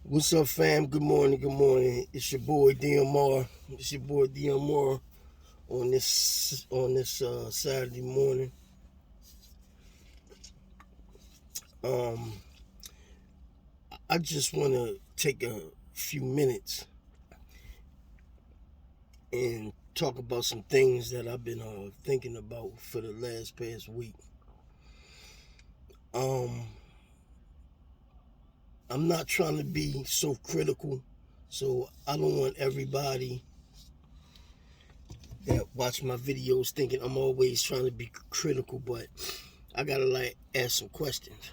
What's up, fam? Good morning. Good morning. It's your boy DMR. It's your boy DMR on this Saturday morning. Um, I just want to take a few minutes and talk about some things that I've been thinking about for the last past week. Um, I'm not trying to be so critical, so I don't want everybody that watch my videos thinking I'm always trying to be critical, but I gotta ask some questions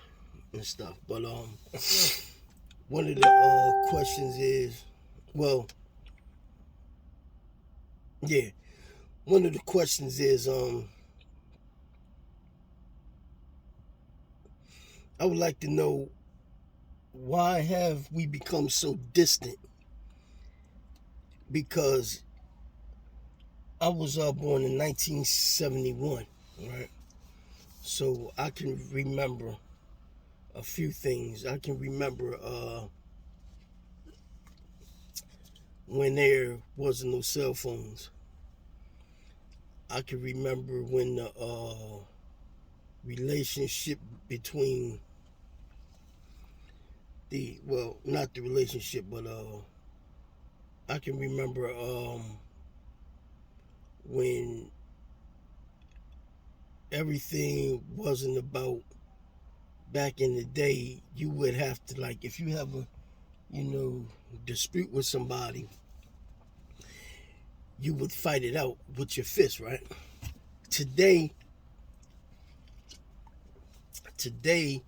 and stuff. But one of the questions is, well, yeah, one of the questions is, I would like to know, why have we become so distant? Because I was born in 1971, right? So I can remember a few things. I can remember when there wasn't no cell phones. I can remember when the relationship between not the relationship, but I can remember when everything wasn't about, back in the day. You would have to, like, if you have a dispute with somebody, you would fight it out with your fist, right? Today, today,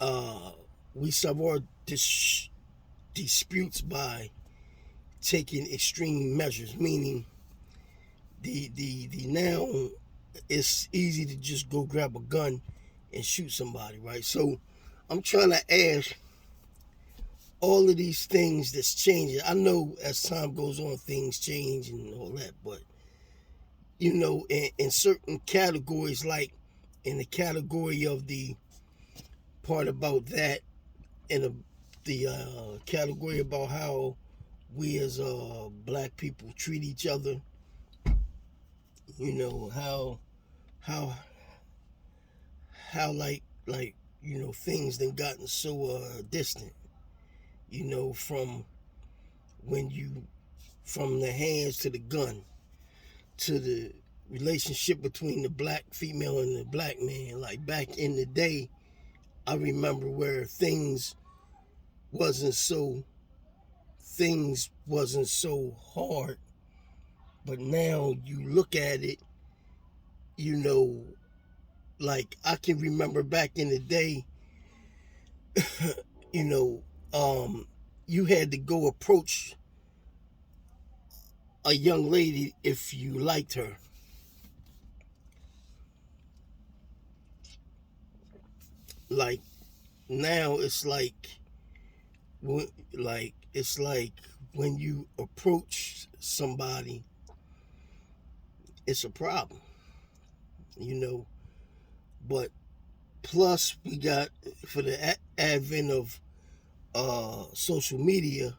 uh, we solve our disputes by taking extreme measures, meaning the now it's easy to just go grab a gun and shoot somebody, right? So I'm trying to ask, all of these things that's changing. I know as time goes on, things change and all that, but in certain categories, like in the category of the part about that, and the category about how we as black people treat each other, how how things then gotten so distant, from when you from the hands to the gun to the relationship between the black female and the black man. Like back in the day, I remember where wasn't so things wasn't so hard, but now you look at it, you know like I can remember back in the day, you know you had to go approach a young lady if you liked her. Like now it's like when you approach somebody, it's a problem, you know. But plus, we got, for the advent of social media,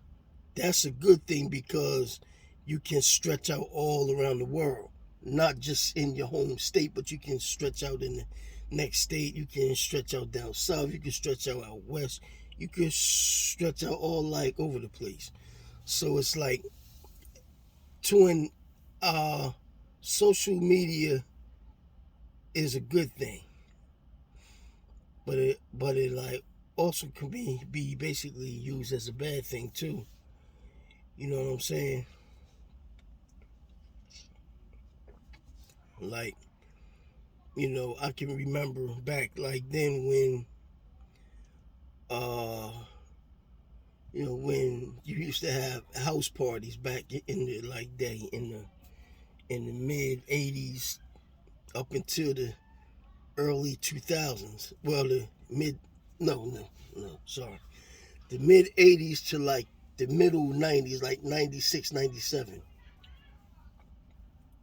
that's a good thing because you can stretch out all around the world, not just in your home state, but you can stretch out in the next state. You can stretch out down south. You can stretch out west. You can stretch out all like over the place. So it's like, to an social media is a good thing, but it like also can be basically used as a bad thing too. You know what I'm saying? Like, I can remember back like then when uh when you used to have house parties back in the like day in the mid 80s up until the early 2000s. Well, the mid no no no sorry, the mid 80s to like the middle 90s, like 96, 97.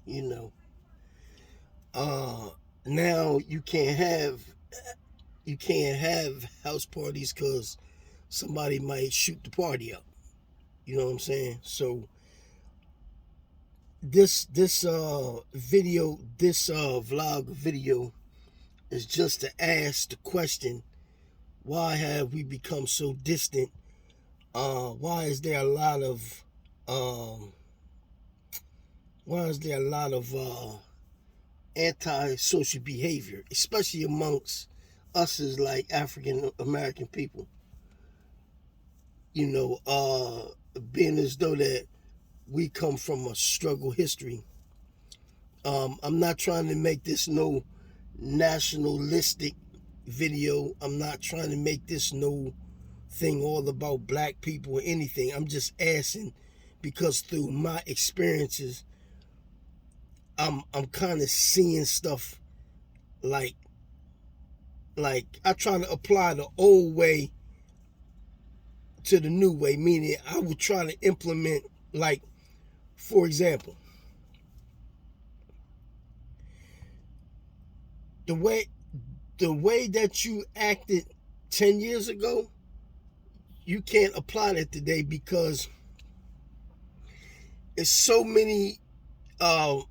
You know, uh, now you can't have house parties because somebody might shoot the party up. You know what I'm saying? So this video, this vlog video is just to ask the question, why have we become so distant? Why is there a lot of anti-social behavior, especially amongst us as like African American people? You know, being as though that we come from a struggle history. I'm not trying to make this no nationalistic video. I'm not trying to make this no thing all about black people or anything. I'm just asking because through my experiences, I'm kind of seeing stuff like I try to apply the old way to the new way, meaning I would try to implement, like, for example, the way that you acted 10 years ago, you can't apply that today because it's so many other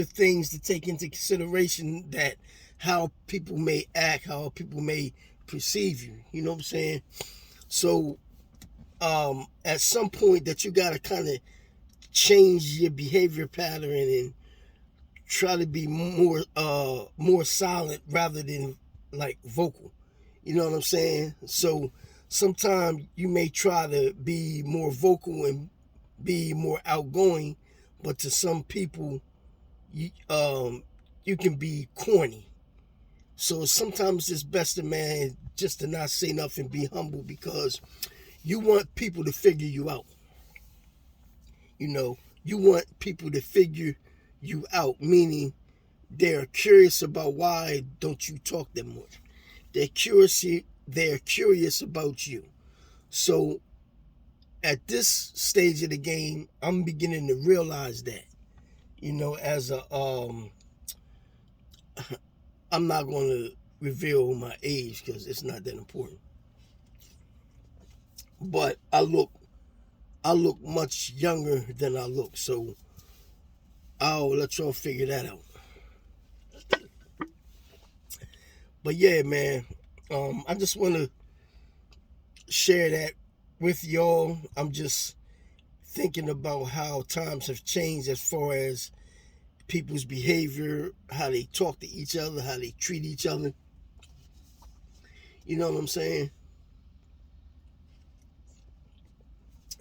things to take into consideration, that how people may act, how people may perceive you. You know what I'm saying? So at some point that you got to kind of change your behavior pattern and try to be more silent rather than like vocal. You know what I'm saying? So sometimes you may try to be more vocal and be more outgoing, but to some people, you can be corny. So sometimes it's best to, man, just to not say nothing, be humble, because you want people to figure you out. You know, you want people to figure you out, meaning they're curious about why don't you talk that much. They're curious about you. So at this stage of the game, I'm beginning to realize that, you know, as a I'm not going to reveal my age because it's not that important. But I look much younger than I look, so I'll let y'all figure that out. But yeah, man, I just want to share that with y'all. I'm just thinking about how times have changed as far as people's behavior, how they talk to each other, how they treat each other. You know what I'm saying?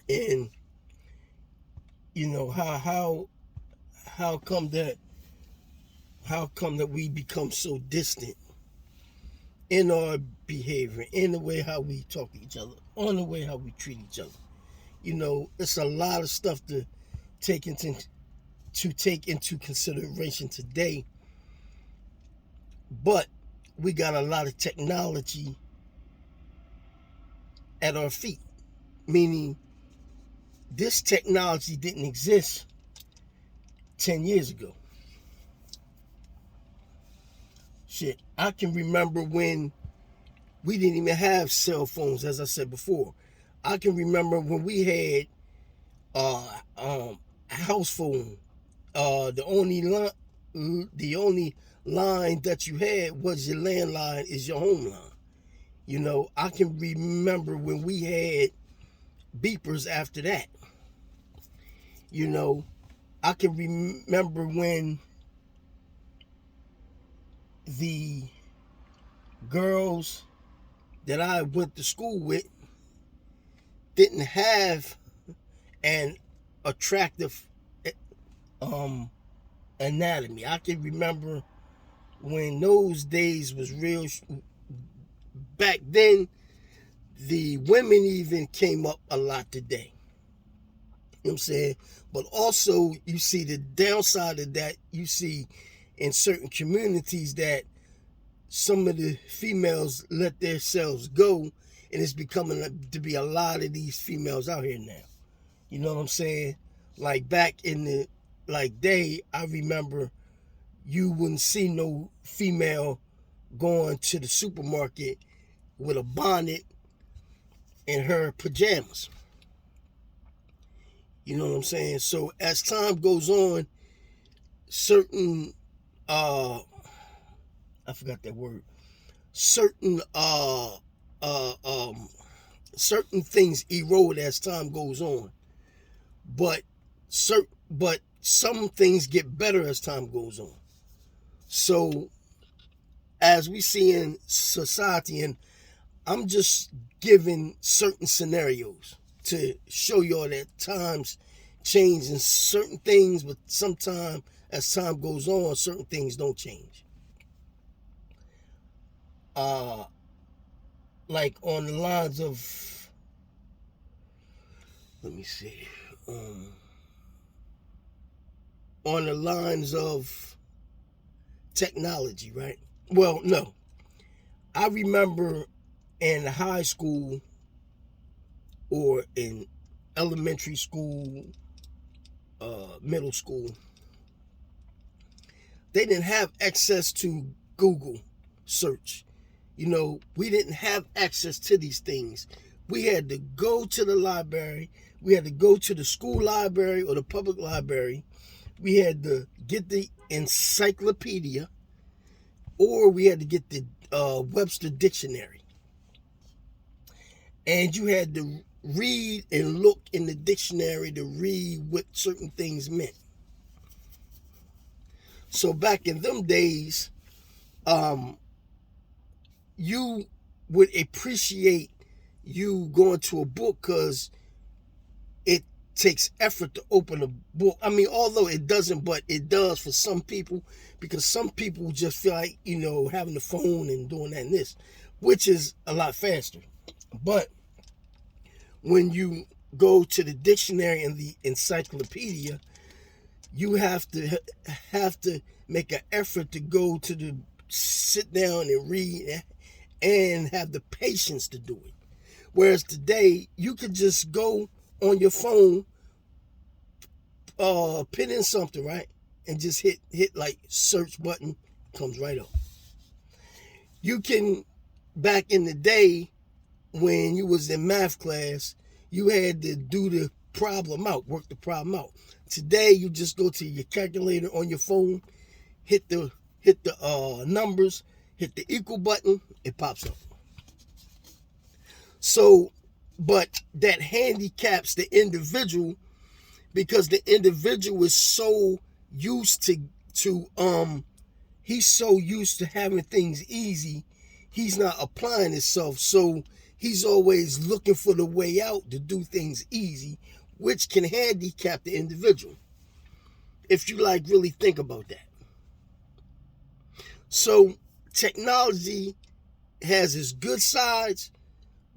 And you know how come that we become so distant in our behavior, in the way how we talk to each other, on the way how we treat each other. You know, it's a lot of stuff to take into consideration today. But we got a lot of technology at our feet, meaning this technology didn't exist 10 years ago. Shit, I can remember when we didn't even have cell phones, as I said before. I can remember when we had a house phone. The only line that you had was your landline, is your home line. You know, I can remember when we had beepers after that. You know, I can remember when the girls that I went to school with didn't have an attractive anatomy. I can remember when those days was real. Back then, the women even came up a lot today. You know what I'm saying? But also, you see the downside of that. You see in certain communities that some of the females let themselves go, and it's becoming to be a lot of these females out here now. You know what I'm saying? Like back in the day, I remember you wouldn't see no female going to the supermarket with a bonnet and her pajamas. You know what I'm saying? So as time goes on, certain I forgot that word. Certain certain things erode as time goes on. But some things get better as time goes on. So as we see in society, and I'm just giving certain scenarios to show y'all that times change in certain things, but sometimes as time goes on, certain things don't change. Like on the lines of, let me see, on the lines of technology, right? Well, no. I remember in high school or in elementary school, middle school, they didn't have access to Google search. You know, we didn't have access to these things. We had to go to the library. We had to go to the school library or the public library. We had to get the encyclopedia, or we had to get the Webster Dictionary. And you had to read and look in the dictionary to read what certain things meant. So back in them days, you would appreciate you going to a book because it takes effort to open a book. I mean, although it doesn't, but it does for some people, because some people just feel like, you know, having the phone and doing that and this, which is a lot faster. But when you go to the dictionary and the encyclopedia, you have to make an effort to go to the sit down and read and have the patience to do it. Whereas today, you could just go on your phone, put in something, right? And just hit like search button, comes right up. You can, back in the day, when you was in math class, you had to do the problem out, work the problem out. Today, you just go to your calculator on your phone, hit the numbers, hit the equal button, it pops up. So, but that handicaps the individual, because the individual is so used he's so used to having things easy, he's not applying himself. So he's always looking for the way out to do things easy, which can handicap the individual, if you like really think about that. So technology has its good sides,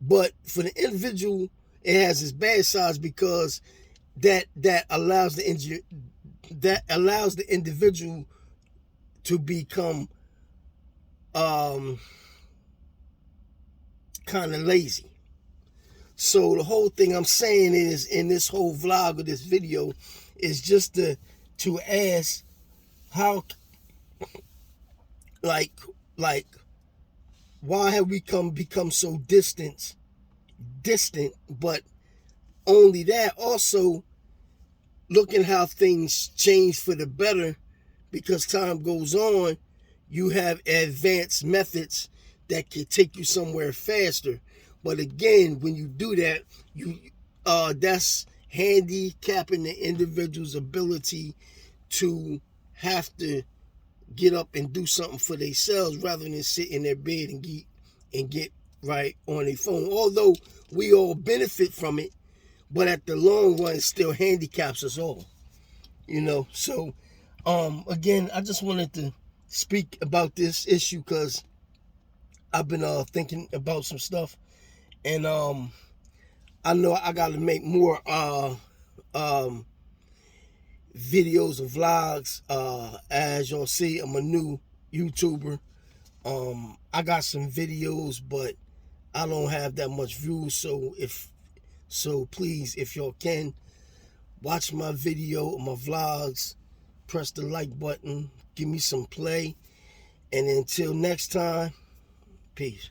but for the individual, it has its bad sides, because that allows the individual to become kind of lazy. So the whole thing I'm saying is, in this whole vlog or this video, is just to ask how, like why have we become so distant, but only that, also looking how things change for the better, because time goes on, you have advanced methods that can take you somewhere faster. But again, when you do that, that's handicapping the individual's ability to have to get up and do something for themselves, rather than sit in their bed and get right on their phone. Although we all benefit from it, but at the long run, it still handicaps us all. You know, so again, I just wanted to speak about this issue because I've been thinking about some stuff, and I know I got to make more videos and vlogs. As y'all see, I'm a new YouTuber. I got some videos, but I don't have that much views. So please, if y'all can, watch my video or my vlogs, press the like button, give me some play, and until next time, peace.